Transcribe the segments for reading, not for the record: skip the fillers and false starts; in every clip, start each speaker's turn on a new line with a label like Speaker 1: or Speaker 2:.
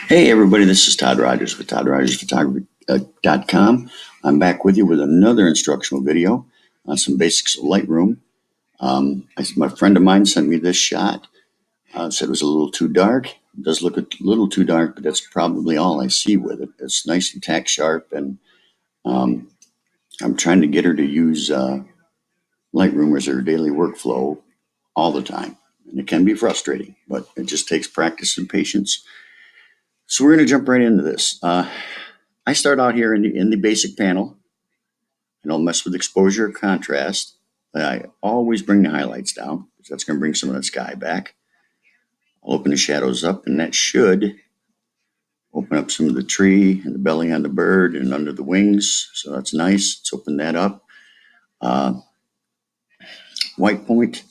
Speaker 1: Hey everybody, this is Todd Rogers with ToddRogersPhotography.com. I'm back with you with another instructional video on some basics of Lightroom. My friend of mine sent me this shot. Said it was a little too dark. It does look a little too dark, but that's probably all I see with it. It's nice and tack sharp, and um, I'm trying to get her to use Lightroom as her daily workflow all the time. And it can be frustrating, but it just takes practice and patience. So we're going to jump right into this. I start out here in the basic panel. I don't mess with exposure or contrast. I always bring the highlights down because that's going to bring some of the sky back. I'll open the shadows up, and that should open up some of the tree and the belly on the bird and under the wings. So that's nice. Let's open that up. White point.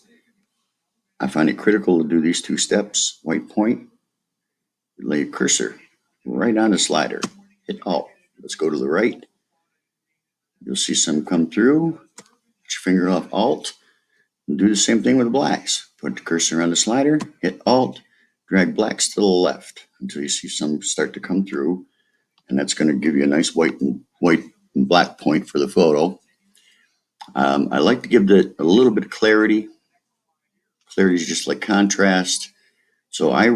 Speaker 1: I find it critical to do these two steps. White point. Lay your cursor right on the slider. Hit Alt. Let's go to the right. You'll see some come through. Put your finger off Alt. And do the same thing with the blacks. Put the cursor on the slider, hit Alt, drag blacks to the left until you see some start to come through. And that's going to give you a nice white and black point for the photo. I like to give it a little bit of clarity. Clarity is just like contrast. So I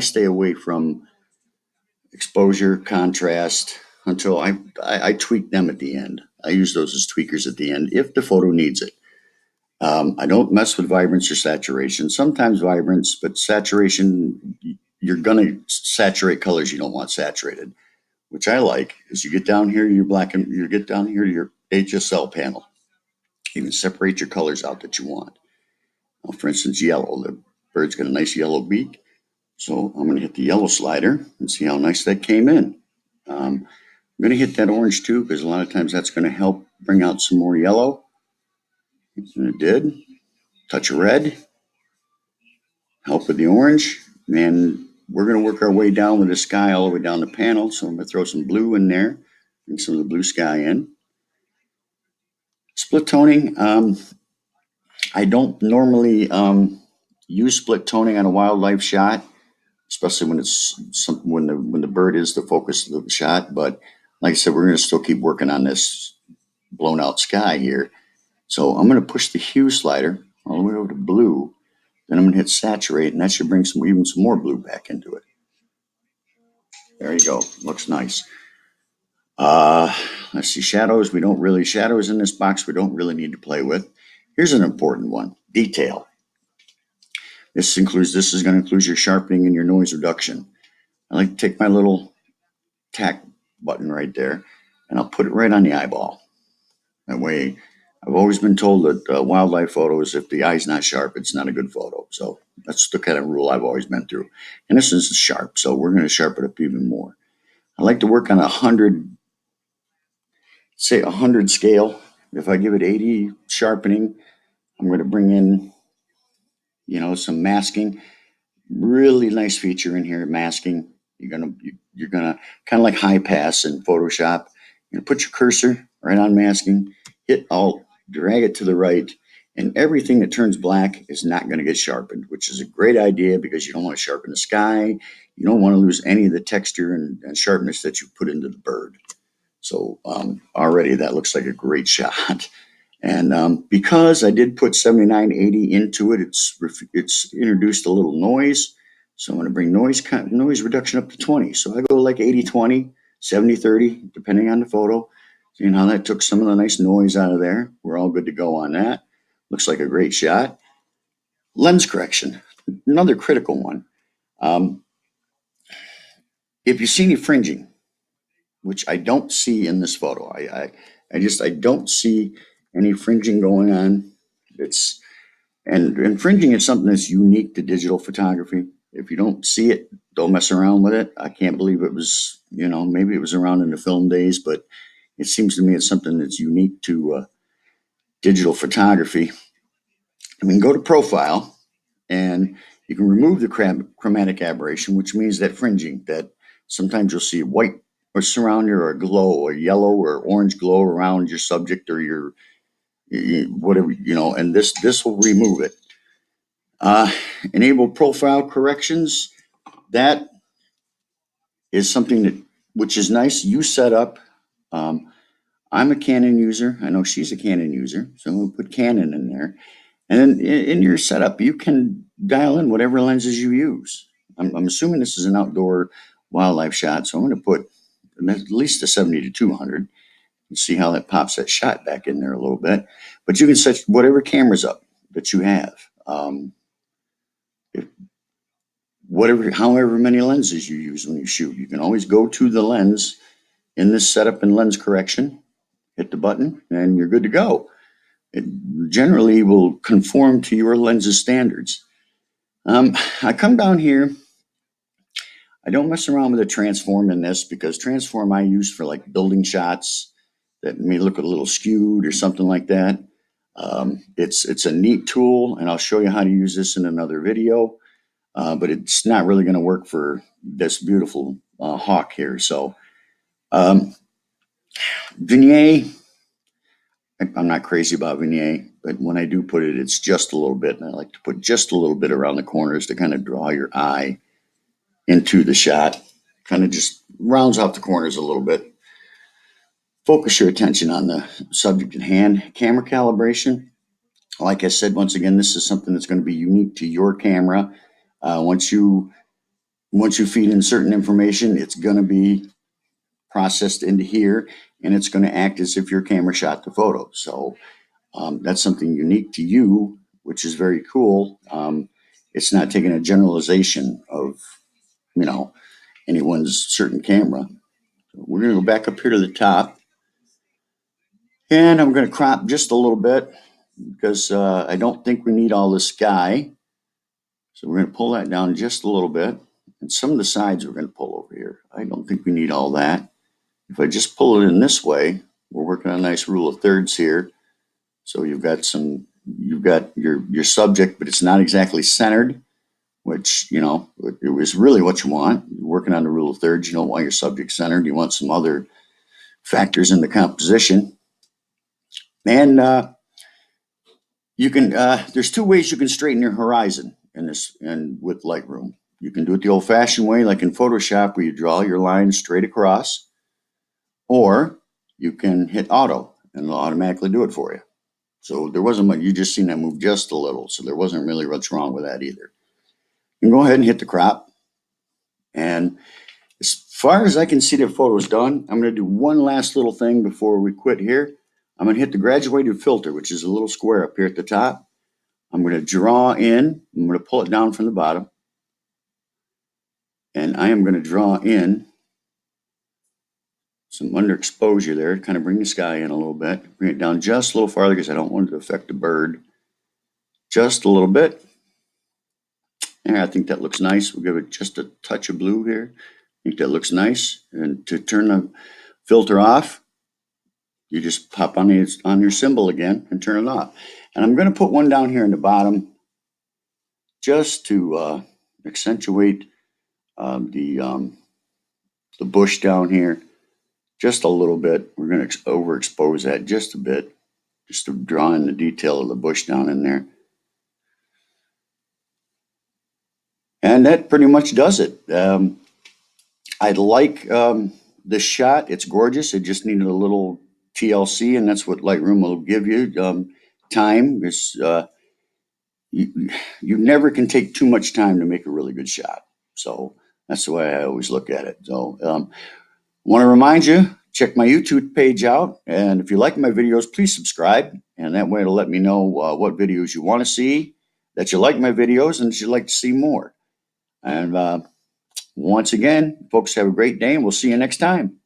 Speaker 1: stay away from exposure, contrast until I tweak them at the end. I use those as tweakers at the end if the photo needs it. I don't mess with vibrance or saturation. Sometimes vibrance, but saturation, you're going to saturate colors you don't want saturated, which I like. As you get down here to your black and you get down here to your HSL panel, you can separate your colors out that you want. Now, for instance, yellow. The bird's got a nice yellow beak. So I'm going to hit the yellow slider and see how nice that came in. I'm going to hit that orange too, because a lot of times that's going to help bring out some more yellow. And it did. Touch of red. Help with the orange. And we're going to work our way down with the sky all the way down the panel. So I'm going to throw some blue in there. Bring some of the blue sky in. Split toning. I don't normally use split toning on a wildlife shot, especially when it's when the bird is the focus of the shot. But like I said, we're going to still keep working on this blown out sky here. So I'm going to push the hue slider all the way over to blue. Then I'm going to hit saturate, and that should bring even some more blue back into it. There you go. Looks nice. Let's see, shadows. Shadows in this box we don't really need to play with. Here's an important one. Detail. This is going to include your sharpening and your noise reduction. I like to take my little tack button right there, and I'll put it right on the eyeball. That way, I've always been told that wildlife photos, if the eye's not sharp, it's not a good photo. So that's the kind of rule I've always been through. And this is sharp, so we're going to sharpen it up even more. I like to work on 100 scale. If I give it 80 sharpening, I'm going to bring in, some masking. Really nice feature in here, masking. You're gonna kind of like high pass in Photoshop. You're gonna put your cursor right on masking, hit Alt, drag it to the right, and everything that turns black is not going to get sharpened, which is a great idea because you don't want to sharpen the sky. You don't want to lose any of the texture and sharpness that you put into the bird. So already that looks like a great shot. And because I did put 7980 into it, it's introduced a little noise. So I'm going to bring noise reduction up to 20. So I go like 80-20, 70-30, depending on the photo. Seeing how that took some of the nice noise out of there. We're all good to go on that. Looks like a great shot. Lens correction, another critical one. If you see any fringing, which I don't see in this photo, I don't see any fringing going on. And fringing is something that's unique to digital photography. If you don't see it, don't mess around with it. I can't believe it was, maybe it was around in the film days, but it seems to me it's something that's unique to digital photography. I mean, go to profile and you can remove the chromatic aberration, which means that fringing that sometimes you'll see white or surround or a glow or yellow or orange glow around your subject or your whatever, and this will remove it. Enable profile corrections. that is something that, which is nice. You set up. I'm a Canon user. I know she's a Canon user, so we'll put Canon in there. And then in your setup, you can dial in whatever lenses you use. I'm assuming this is an outdoor wildlife shot, so I'm going to put at least a 70 to 200 and see how that pops that shot back in there a little bit. But you can set whatever cameras up that you have. However many lenses you use when you shoot, you can always go to the lens in this setup and lens correction, hit the button, and you're good to go. It generally will conform to your lens's standards. I come down here. I don't mess around with a transform in this because transform I use for like building shots that may look a little skewed or something like that. It's a neat tool, and I'll show you how to use this in another video. But it's not really going to work for this beautiful hawk here. So Vignette, I'm not crazy about Vignette, but when I do put it, it's just a little bit. And I like to put just a little bit around the corners to kind of draw your eye into the shot. Kind of just rounds out the corners a little bit. Focus your attention on the subject at hand. Camera calibration. Like I said, once again, this is something that's going to be unique to your camera. Once you feed in certain information, it's going to be processed into here, and it's going to act as if your camera shot the photo. So that's something unique to you, which is very cool. It's not taking a generalization of, anyone's certain camera. So we're going to go back up here to the top, and I'm going to crop just a little bit because I don't think we need all the sky. So we're going to pull that down just a little bit, and some of the sides we're going to pull over here. I don't think we need all that. If I just pull it in this way, we're working on a nice rule of thirds here. So you've got your subject, but it's not exactly centered, which, it was really what you want. You're working on the rule of thirds. You don't want your subject centered. You want some other factors in the composition. And there's two ways you can straighten your horizon in this, and with Lightroom. You can do it the old-fashioned way, like in Photoshop, where you draw your lines straight across. Or you can hit auto and it'll automatically do it for you. So there wasn't much, you just seen that move just a little. So there wasn't really much wrong with that either. You can go ahead and hit the crop. And as far as I can see the photo's done, I'm going to do one last little thing before we quit here. I'm going to hit the graduated filter, which is a little square up here at the top. I'm going to draw in. I'm going to pull it down from the bottom. And I am going to draw in some underexposure there to kind of bring the sky in a little bit. Bring it down just a little farther because I don't want it to affect the bird. Just a little bit. And I think that looks nice. We'll give it just a touch of blue here. I think that looks nice. And to turn the filter off, you just pop on your symbol again and turn it off. And I'm going to put one down here in the bottom just to accentuate the bush down here. Just a little bit. We're going to overexpose that just a bit, just to draw in the detail of the bush down in there. And that pretty much does it. I like this shot. It's gorgeous. It just needed a little TLC, and that's what Lightroom will give you. Time is, you never can take too much time to make a really good shot. So that's the way I always look at it. So want to remind you, check my YouTube page out. And if you like my videos, please subscribe. And that way it'll let me know what videos you want to see, that you like my videos, and that you'd like to see more. And once again, folks, have a great day, and we'll see you next time.